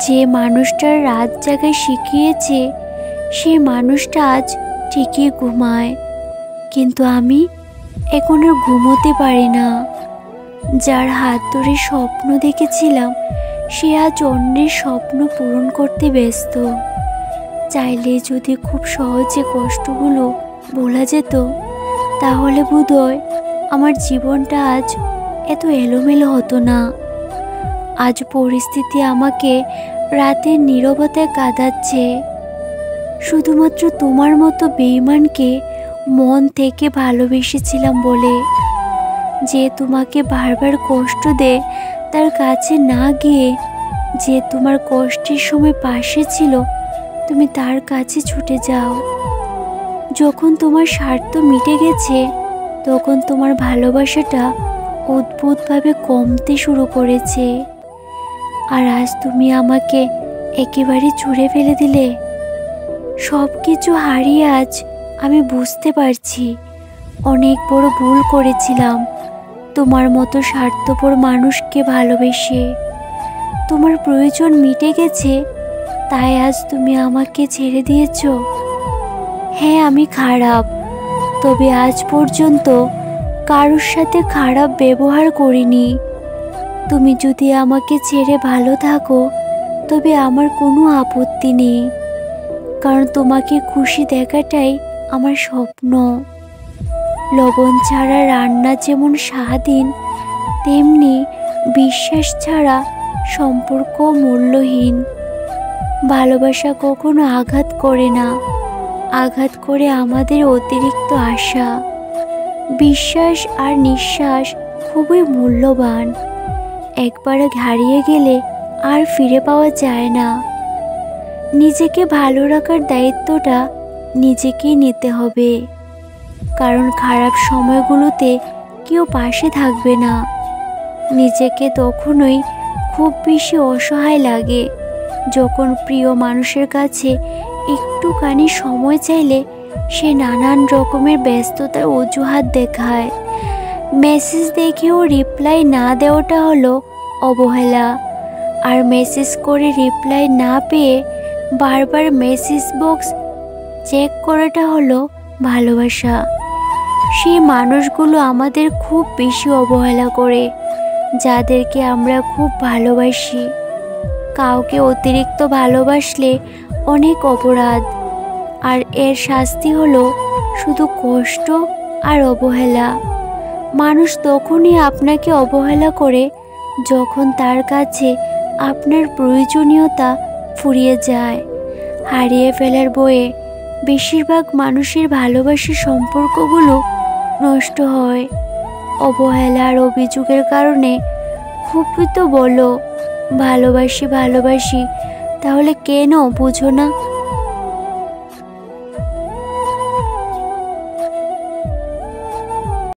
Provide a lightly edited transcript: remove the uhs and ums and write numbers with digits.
যে মানুষটার রাত জাগা শিখিয়েছে সেই মানুষটা আজ ঠিকই ঘুমায়, কিন্তু আমি এখন আর ঘুমোতে পারি না। যার হাত ধরে স্বপ্ন দেখেছিলাম সে আজ অন্যের স্বপ্ন পূরণ করতে ব্যস্ত। চাইলে যদি খুব সহজে কষ্টগুলো ভোলা যেত তাহলে বোধহয় আমার জীবনটা আজ এত এলোমেলো হতো না। আজ পরিস্থিতি আমাকে রাতের নীরবতায় কাঁদাচ্ছে, শুধুমাত্র তোমার মতো বেঈমানকে মন থেকে ভালোবেসেছিলাম বলে। যে তোমাকে বারবার কষ্ট দেয় তার কাছে না গিয়ে যে তোমার কষ্টের সময় পাশে ছিল তুমি তার কাছে ছুটে যাও। যখন তোমার স্বার্থ মিটে গেছে তখন তোমার ভালোবাসাটা অদ্ভুতভাবে কমতে শুরু করেছে। আর আজ তুমি আমাকে একেবারে ছুঁড়ে ফেলে দিলে। সব কিছু হারিয়ে আজ আমি বুঝতে পারছি অনেক বড় ভুল করেছিলাম তোমার মতো স্বার্থপর মানুষকে ভালোবেসে। তোমার প্রয়োজন মিটে গেছে তাই আজ তুমি আমাকে ছেড়ে দিয়েছ। হ্যাঁ, আমি খারাপ, তবে আজ পর্যন্ত কারোর সাথে খারাপ ব্যবহার করিনি। তুমি যদি আমাকে ছেড়ে ভালো থাকো তবে আমার কোনো আপত্তি নেই, কারণ তোমাকে খুশি দেখাটাই আমার স্বপ্ন। লবণ ছাড়া রান্না যেমন স্বাদহীন, তেমনি বিশ্বাস ছাড়া সম্পর্ক মূল্যহীন। ভালোবাসা কখনো আঘাত করে না, আঘাত করে আমাদের অতিরিক্ত আশা। বিশ্বাস আর নিঃশ্বাস খুবই মূল্যবান, একবার হারিয়ে গেলে আর ফিরে পাওয়া যায় না। নিজেকে ভালো রাখার দায়িত্বটা নিজেকেই নিতে হবে, কারণ খারাপ সময়গুলোতে কেউ পাশে থাকবে না। নিজেকে তখনই খুব বেশি অসহায় লাগে যখন প্রিয় মানুষের কাছে একটুখানি সময় চাইলে সে নানান রকমের ব্যস্ততার অজুহাত দেখায়। মেসেজ দেখেও রিপ্লাই না দেওয়াটা হলো অবহেলা, আর মেসেজ করে রিপ্লাই না পেয়ে বারবার মেসেজ বক্স চেক করাটা হলো ভালোবাসা। সেই মানুষগুলো আমাদের খুব বেশি অবহেলা করে যাদেরকে আমরা খুব ভালোবাসি। কাউকে অতিরিক্ত ভালোবাসলে অনেক অপরাধ, আর এর শাস্তি হলো শুধু কষ্ট আর অবহেলা। মানুষ তখনই আপনাকে অবহেলা করে যখন তার কাছে আপনার প্রয়োজনীয়তা ফুরিয়ে যায়। হারিয়ে ফেলার বয়ে বেশিরভাগ মানুষের ভালোবাসার সম্পর্কগুলো নষ্ট হয় অবহেলার অভিযোগের কারণে। খুবই তো বলো ভালোবাসি ভালোবাসি, তাহলে কেন বুঝো না